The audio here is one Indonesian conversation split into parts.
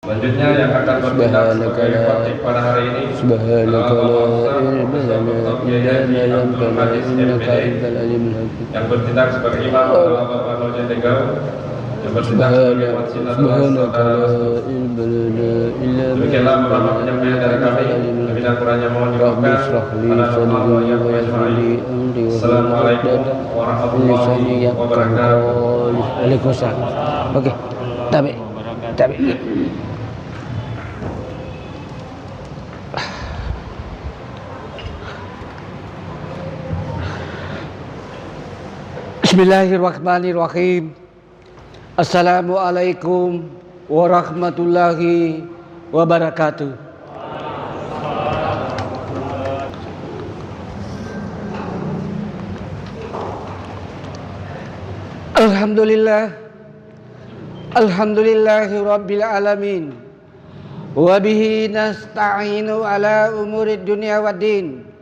Selanjutnya yang akan bertindak sebagai khatib pada hari ini adalah Bapak Ustaz yang bertindak sebagai imam adalah Bapak Nojen Tegau, yang bertindak sebagai wassinatul saudara Mastur. Demikianlah beberapa penyampaian dari kami. Lebih dan kurangnya mohon dimaafkan. Assalamualaikum warahmatullahi wabarakatuh. Waalaikumsalam. Oke, tabi. Bismillahirrahmanirrahim. Assalamualaikum warahmatullahi wabarakatuh. Alhamdulillahi rabbil alamin. Wa bihi nasta'inu ala umurid dunya waddin.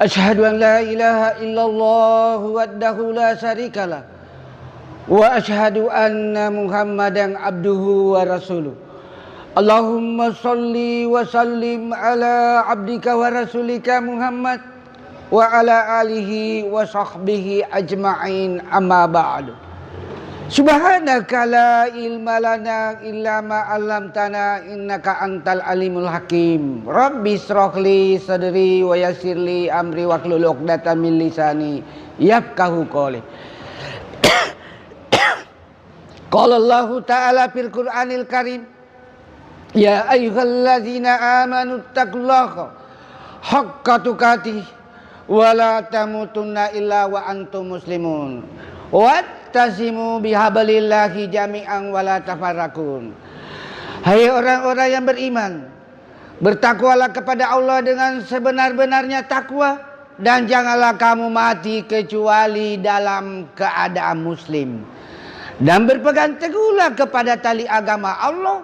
Asyhadu an la ilaha illallah wahdahu la syarikalah wa asyhadu anna Muhammadan abduhu wa rasuluh. Allahumma shalli wa sallim ala abdika wa rasulika Muhammad wa ala alihi wa sahbihi ajma'in, amma ba'du. Subhanaka la ilma lana illa ma 'allamtana innaka antal alimul hakim. Rabbi shrah li sadri wa yassir li amri wahlul 'uqdatam min lisani yafqahu qawli. Qala Allah ta'ala fil Qur'anil Karim, ya ayyuhalladzina amanu taqullaha haqqa tuqatih wa la tamutunna illa wa antum muslimun. Wattasimu bihablillahi jami'an wa la tafarraqun. Hai orang-orang yang beriman, bertakwalah kepada Allah dengan sebenar-benarnya takwa, dan janganlah kamu mati kecuali dalam keadaan muslim. Dan berpegang teguhlah kepada tali agama Allah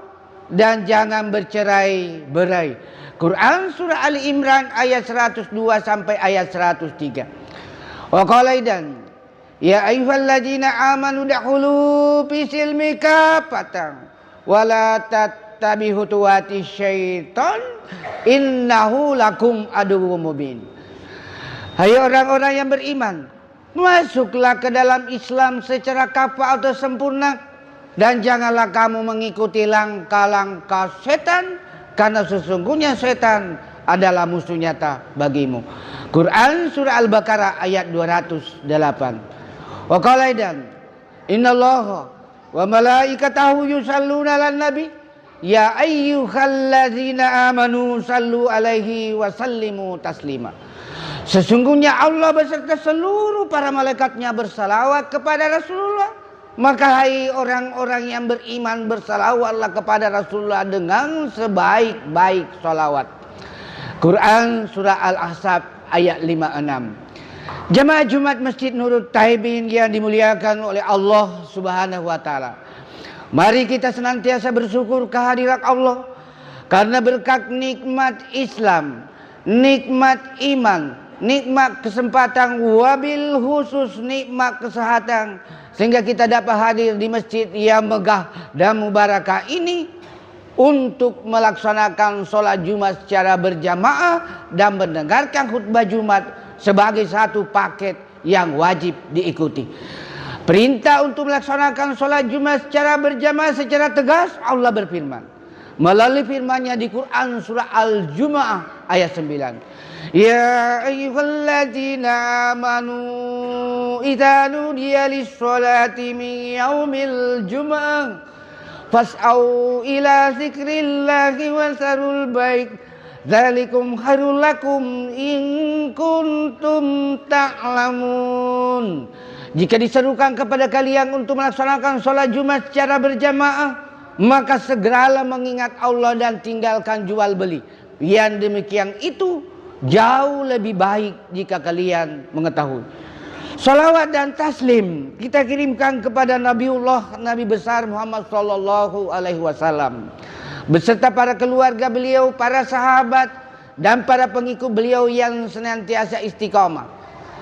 dan jangan bercerai-berai. Quran surah Ali Imran ayat 102 sampai ayat 103. Wa qala idan, ya ayyuhalladzina amanu dakhulu fi silmi kafatan wa la tattabi'u khutuwati syaitan innahu lakum aduwwum mubin. Hai orang-orang yang beriman, masuklah ke dalam Islam secara kafah atau sempurna, dan janganlah kamu mengikuti langkah-langkah setan, karena sesungguhnya setan adalah musuh nyata bagimu. Quran surah Al-Baqarah ayat 208. Wa qala aidan, innallaha wa malaikatahu yusalluna 'alan nabi ya ayyuhalladzina amanu sallu alaihi wa sallimu taslima. Sesungguhnya Allah beserta seluruh para malaikatnya bersalawat kepada Rasulullah, maka hai orang-orang yang beriman bersalawatlah kepada Rasulullah dengan sebaik-baik salawat. Quran surah Al-Ahzab ayat 56. Jemaah Jumat Masjid Nurul Taibin yang dimuliakan oleh Allah Subhanahu wa taala. Mari kita senantiasa bersyukur kehadirat Allah karena berkat nikmat Islam, nikmat iman, nikmat kesempatan, wabil khusus nikmat kesehatan, sehingga kita dapat hadir di masjid yang megah dan mubarakah ini untuk melaksanakan sholat Jumat secara berjamaah dan mendengarkan khutbah Jumat sebagai satu paket yang wajib diikuti. Perintah untuk melaksanakan sholat Jumat secara berjamaah secara tegas Allah berfirman melalui firman-Nya di Quran surah Al-Jumu'ah ayat 9. Ya ayyuhalladzina amanu idza nudiya lis-sholati min yaumil jumu'ah fas'au ila dzikrillahi wa sarul baik dzalikum khairul lakum in kuntum ta'lamun. Jika diserukan kepada kalian untuk melaksanakan sholat Jumat secara berjamaah, maka segeralah mengingat Allah dan tinggalkan jual beli. Yang demikian itu jauh lebih baik jika kalian mengetahui. Salawat dan taslim kita kirimkan kepada Nabiullah, Nabi besar Muhammad sallallahu alaihi wasallam beserta para keluarga beliau, para sahabat dan para pengikut beliau yang senantiasa istiqamah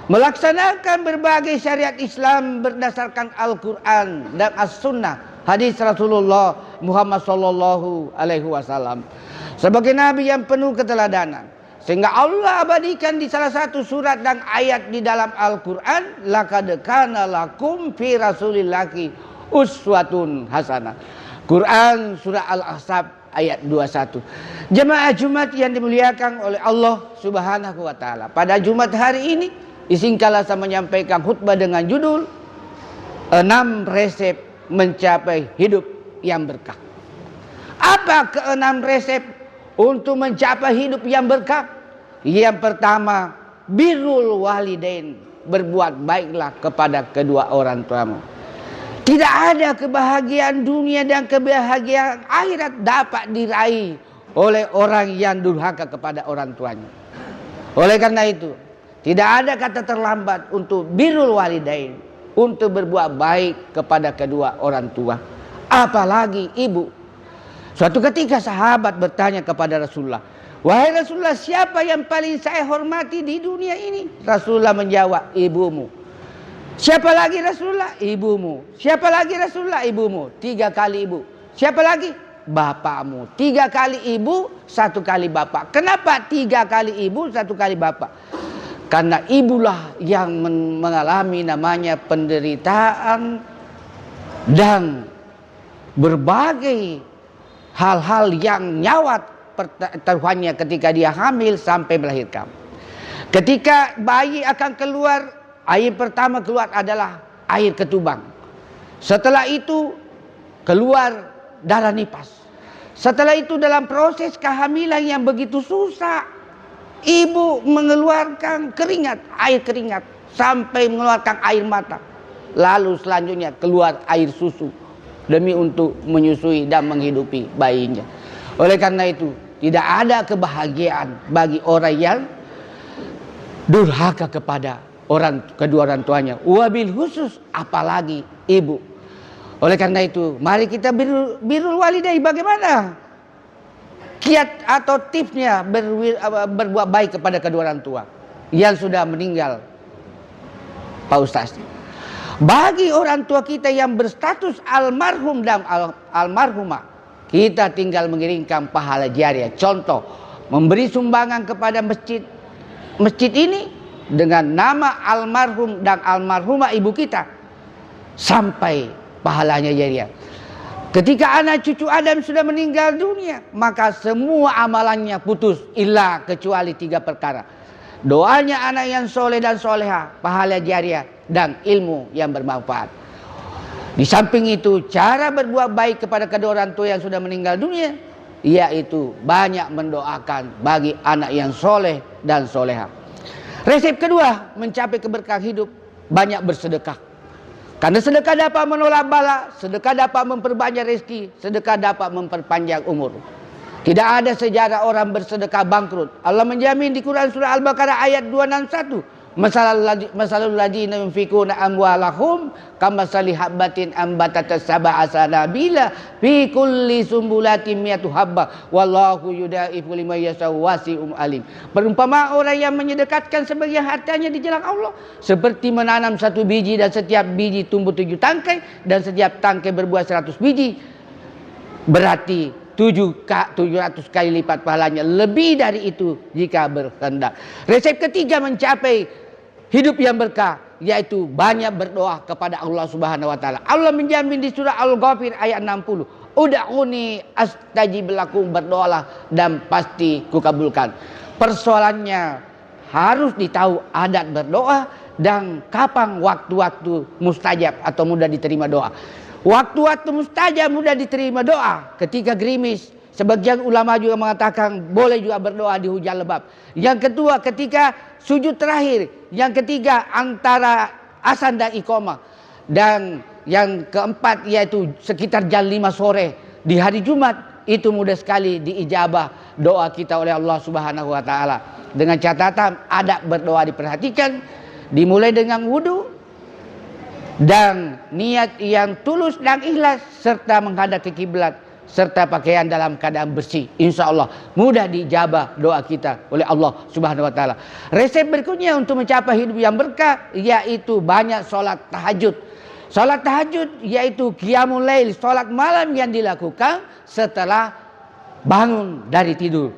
melaksanakan berbagai syariat Islam berdasarkan Al-Quran dan As-Sunnah hadis Rasulullah Muhammad sallallahu alaihi wasallam sebagai nabi yang penuh keteladanan, sehingga Allah abadikan di salah satu surat dan ayat di dalam Al-Qur'an, laqad kana lakum fi rasulillahi uswatun hasanah. Quran surah Al-Ahzab ayat 21. Jemaah Jumat yang dimuliakan oleh Allah Subhanahu wa taala. Pada Jumat hari ini izinkanlah saya menyampaikan khutbah dengan judul 6 resep mencapai hidup yang berkah. Apa ke-6 resep untuk mencapai hidup yang berkah? Yang pertama, birrul walidain, berbuat baiklah kepada kedua orang tuamu. Tidak ada kebahagiaan dunia dan kebahagiaan akhirat dapat diraih oleh orang yang durhaka kepada orang tuanya. Oleh karena itu, tidak ada kata terlambat untuk birrul walidain, untuk berbuat baik kepada kedua orang tua, apalagi ibu. Suatu ketika sahabat bertanya kepada Rasulullah, "Wahai Rasulullah, siapa yang paling saya hormati di dunia ini?" Rasulullah menjawab, "Ibumu." "Siapa lagi Rasulullah?" "Ibumu." "Siapa lagi Rasulullah?" "Ibumu." 3 kali ibu. "Siapa lagi?" "Bapakmu." 3 kali ibu, 1 kali bapak. Kenapa 3 kali ibu, 1 kali bapak? Karena ibulah yang mengalami namanya penderitaan dan berbagai hal-hal yang nyawat taruhannya ketika dia hamil sampai melahirkan. Ketika bayi akan keluar, air pertama keluar adalah air ketubang. Setelah itu keluar darah nipas. Setelah itu dalam proses kehamilan yang begitu susah, ibu mengeluarkan keringat, air keringat, sampai mengeluarkan air mata. Lalu selanjutnya keluar air susu demi untuk menyusui dan menghidupi bayinya. Oleh karena itu, tidak ada kebahagiaan bagi orang yang durhaka kepada kedua orang tuanya, wabil khusus apalagi ibu. Oleh karena itu, mari kita birrul walidain. Bagaimana kiat atau tipsnya berbuat baik kepada kedua orang tua yang sudah meninggal, Pak Ustaz? Bagi orang tua kita yang berstatus almarhum dan almarhumah, kita tinggal mengirimkan pahala jariah. Contoh, memberi sumbangan kepada masjid. Masjid ini dengan nama almarhum dan almarhumah ibu kita, sampai pahalanya jariah. Ketika anak cucu Adam sudah meninggal dunia, maka semua amalannya putus, illa kecuali 3 perkara. Doanya anak yang soleh dan soleha, pahala jariah, dan ilmu yang bermanfaat. Di samping itu, cara berbuat baik kepada kedua orang tua yang sudah meninggal dunia, yaitu banyak mendoakan bagi anak yang soleh dan soleha. Resep kedua mencapai keberkahan hidup, banyak bersedekah. Karena sedekah dapat menolak bala, sedekah dapat memperbanyak rezeki, sedekah dapat memperpanjang umur. Tidak ada sejarah orang bersedekah bangkrut. Allah menjamin di Quran surah Al-Baqarah ayat 261. Masalul ladzina yunfikuna amwalahum kamasali habbatin ambatat sab'a sanabila fi kulli sumbulatin mi'atu habba wallahu yudaifu liman yasha'u wasi'um alim. Perumpamaan orang yang menyedekatkan sebagian hartanya di jalan Allah seperti menanam 1 biji dan setiap biji tumbuh 7 tangkai dan setiap tangkai berbuah 100 biji, berarti 700 kali lipat pahalanya, lebih dari itu jika berkehendak. Resep ketiga mencapai hidup yang berkah, yaitu banyak berdoa kepada Allah Subhanahu wa taala. Allah menjamin di surah Al-Ghafir ayat 60, "Ud'uni astajib lakum," berdoalah dan pasti kukabulkan. Persoalannya harus ditahu adat berdoa dan kapan waktu-waktu mustajab atau mudah diterima doa. Waktu-waktu mustajab mudah diterima doa ketika gerimis. Sebagian ulama juga mengatakan boleh juga berdoa di hujan lebat. Yang kedua ketika sujud terakhir. Yang ketiga antara azan dan iqamah. Dan yang keempat yaitu sekitar jam 5 sore di hari Jumat. Itu mudah sekali diijabah doa kita oleh Allah Subhanahu wa taala. Dengan catatan adab berdoa diperhatikan, dimulai dengan wudu dan niat yang tulus dan ikhlas serta menghadap ke kiblat serta pakaian dalam keadaan bersih. Insya Allah mudah dijabah doa kita oleh Allah Subhanahu wa taala. Resep berikutnya untuk mencapai hidup yang berkah yaitu banyak sholat tahajud. Salat tahajud yaitu qiyamul lail, salat malam yang dilakukan setelah bangun dari tidur.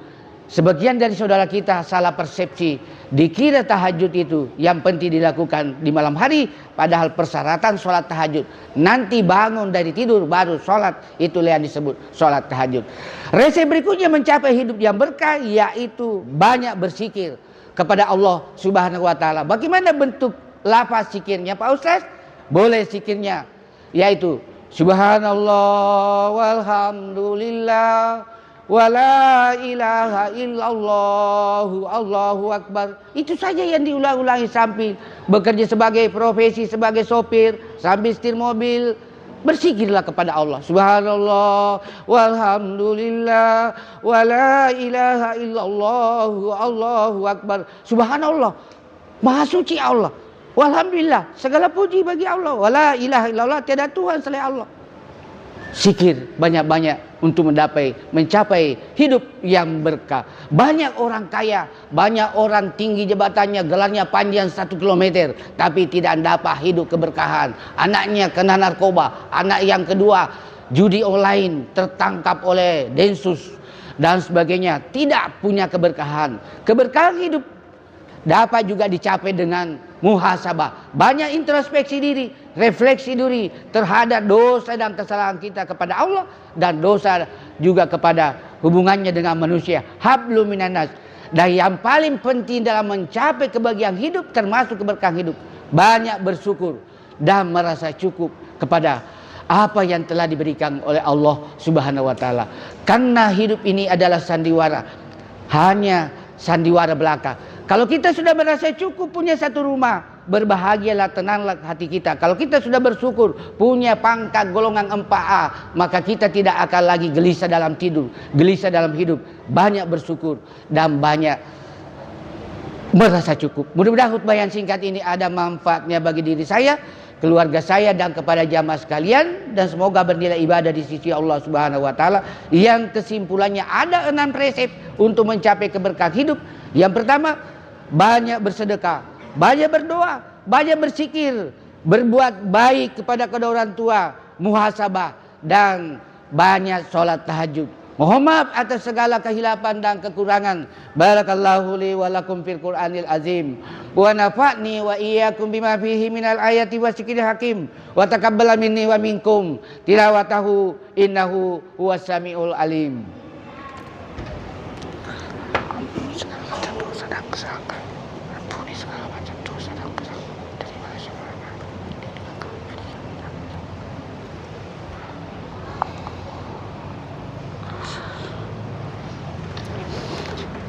Sebagian dari saudara kita salah persepsi, dikira tahajud itu yang penting dilakukan di malam hari, padahal persyaratan sholat tahajud nanti bangun dari tidur baru sholat, itulah yang disebut sholat tahajud. Resep berikutnya mencapai hidup yang berkah yaitu banyak berzikir kepada Allah Subhanahu wa taala. Bagaimana bentuk lafaz zikirnya Pak Ustaz? Boleh zikirnya yaitu subhanallah walhamdulillah wala ilaha illallah Allahu akbar. Itu saja yang diulang-ulangi sambil bekerja sebagai profesi sebagai sopir, sambil setir mobil. Berzikirlah kepada Allah. Subhanallah walhamdulillah wala ilaha illallah Allahu akbar. Subhanallah, maha suci Allah. Walhamdulillah, segala puji bagi Allah. Wala ilaha illallah, tiada Tuhan selain Allah. Zikir banyak-banyak untuk mencapai hidup yang berkah. Banyak orang kaya, banyak orang tinggi jabatannya, gelarnya panjang 1 kilometer, tapi tidak dapat hidup keberkahan. Anaknya kena narkoba, anak yang kedua judi online, tertangkap oleh Densus dan sebagainya, tidak punya keberkahan. Keberkahan hidup dapat juga dicapai dengan muhasabah, banyak introspeksi diri, refleksi diri terhadap dosa dan kesalahan kita kepada Allah dan dosa juga kepada hubungannya dengan manusia. Hablum minan nas. Dan yang paling penting dalam mencapai kebahagiaan hidup termasuk keberkahan hidup, banyak bersyukur dan merasa cukup kepada apa yang telah diberikan oleh Allah Subhanahu wa taala. Karena hidup ini adalah sandiwara, hanya sandiwara belaka. Kalau kita sudah merasa cukup punya satu rumah, berbahagialah, tenanglah hati kita. Kalau kita sudah bersyukur punya pangkat golongan 4A, maka kita tidak akan lagi gelisah dalam tidur, gelisah dalam hidup. Banyak bersyukur dan banyak merasa cukup. Mudah-mudahan khutbah yang singkat ini ada manfaatnya bagi diri saya, keluarga saya dan kepada jamaah sekalian, dan semoga bernilai ibadah di sisi Allah Subhanahu wa taala. Yang kesimpulannya ada 6 resep untuk mencapai keberkahan hidup. Yang pertama, banyak bersedekah, banyak berdoa, banyak berzikir, berbuat baik kepada kedua orang tua, muhasabah, dan banyak sholat tahajud. Mohon maaf atas segala kehilapan dan kekurangan. Barakallahu li wa lakum fil Qur'anil azim. Wa nafa'ni wa iyyakum bima fihi minal ayati wa zikril hakim. Wa taqabbala minni wa minkum tilawatahu innahu huwas samiul alim.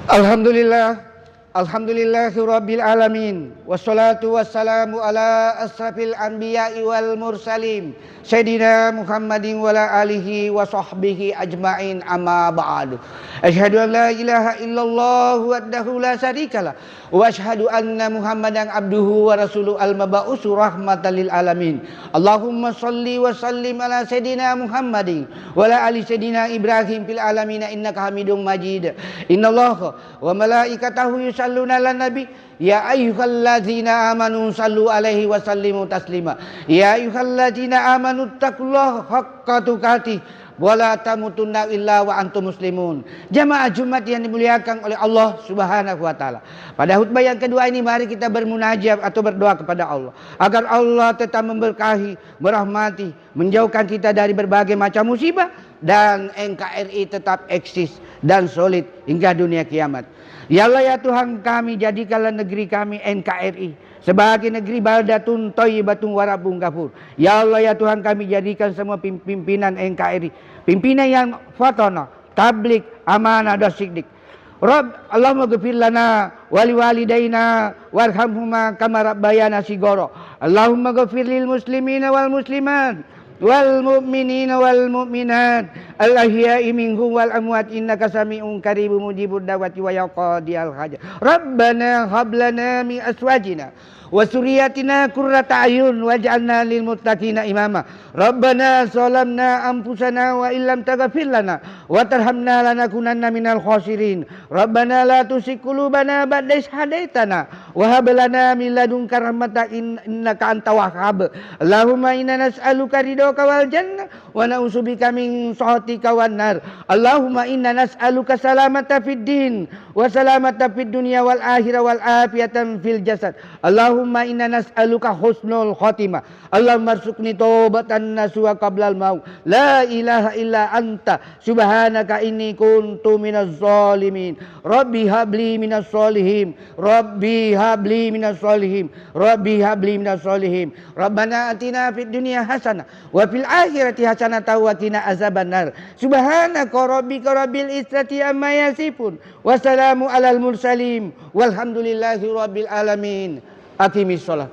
Alhamdulillah, alhamdulillahirabbil alamin, wassalatu wassalamu ala asrafil anbiya'i wal mursalin, sayyidina Muhammadin wa ala alihi wa sahbihi ajma'in, amma ba'du. Asyhadu an la ilaha illallah wahdahu la syarikalah wa asyhadu anna Muhammadan abduhu wa rasuluhu al-mab'uts rahmatan lil alamin. Allahumma shalli wa sallim ala sayyidina Muhammadin wa ala ali sayyidina Ibrahim fil alamin innaka Hamidum Majid. Innallaha wa malaikatahu yusalluna 'alan nabi ya ayyuhalladzina amanu sallu alaihi wa sallimu taslima. Ya ayyuhalladzina amanu taqullaha haqqa tuqatih wa la tamutunna illa wa antum muslimun. Jamaah Jumat yang dimuliakan oleh Allah Subhanahu wa taala. Pada khutbah yang kedua ini mari kita bermunajat atau berdoa kepada Allah agar Allah tetap memberkahi, merahmati, menjauhkan kita dari berbagai macam musibah dan NKRI tetap eksis dan solid hingga dunia kiamat. Ya Allah ya Tuhan kami, jadikanlah negeri kami NKRI sebagai negeri baldatun thayyibatun wa rabbun ghafur. Ya Allah ya Tuhan kami, jadikan semua pimpinan NKRI pimpinan yang fatana, tablik, amanah dan siddiq. Rabb Allahumma ghfir lana wa liwalidayna warhamhuma kama rabbayana shighara. Allahumma ghfir lil muslimina wal muslimat wal mu'minina wal mu'minat al ahya'i minhum wal amwat innaka sami'un qaribun mujibud da'wati wa yaqdiyal hajat. Rabbana hab lana min azwajina wa suryatina qurrata ayun waj'alna lil muttaqina imama. Rabbana zalamna anfusana wa illam taghfir lana wa tarhamna lanakunanna minal khasirin. Rabbana la tuzigh qulubana ba'da idh hadaitana wa hab lana min ladunka rahmatan innaka antal wahhab. Allahumma inna nas'aluka ridhaka wal jannah wa na'udzubika min sakhatika wan nar. Allahumma inna nas'aluka salamata fid din wa salamata fid dunya wal akhirah wal afiyatan fil jasad. Allahumma inna nas'aluka husnul khotimah. Allahumma arzuqni taubatan nasuha qablal maut. La ilaha illa anta subhanaka inni kuntu minaz zalimin. Rabbi habli minas solihin. Rabbi habli minas solihin. Rabbi habli minas solihin. Rabbana atina fid dunya hasanah wa fil akhirati hasanah wa qina azabannar. Subhanaka rabbika rabbil izzati amma yasifun. Wassalamu alal mursalin walhamdulillahi rabbil alamin. Aqimis shalah.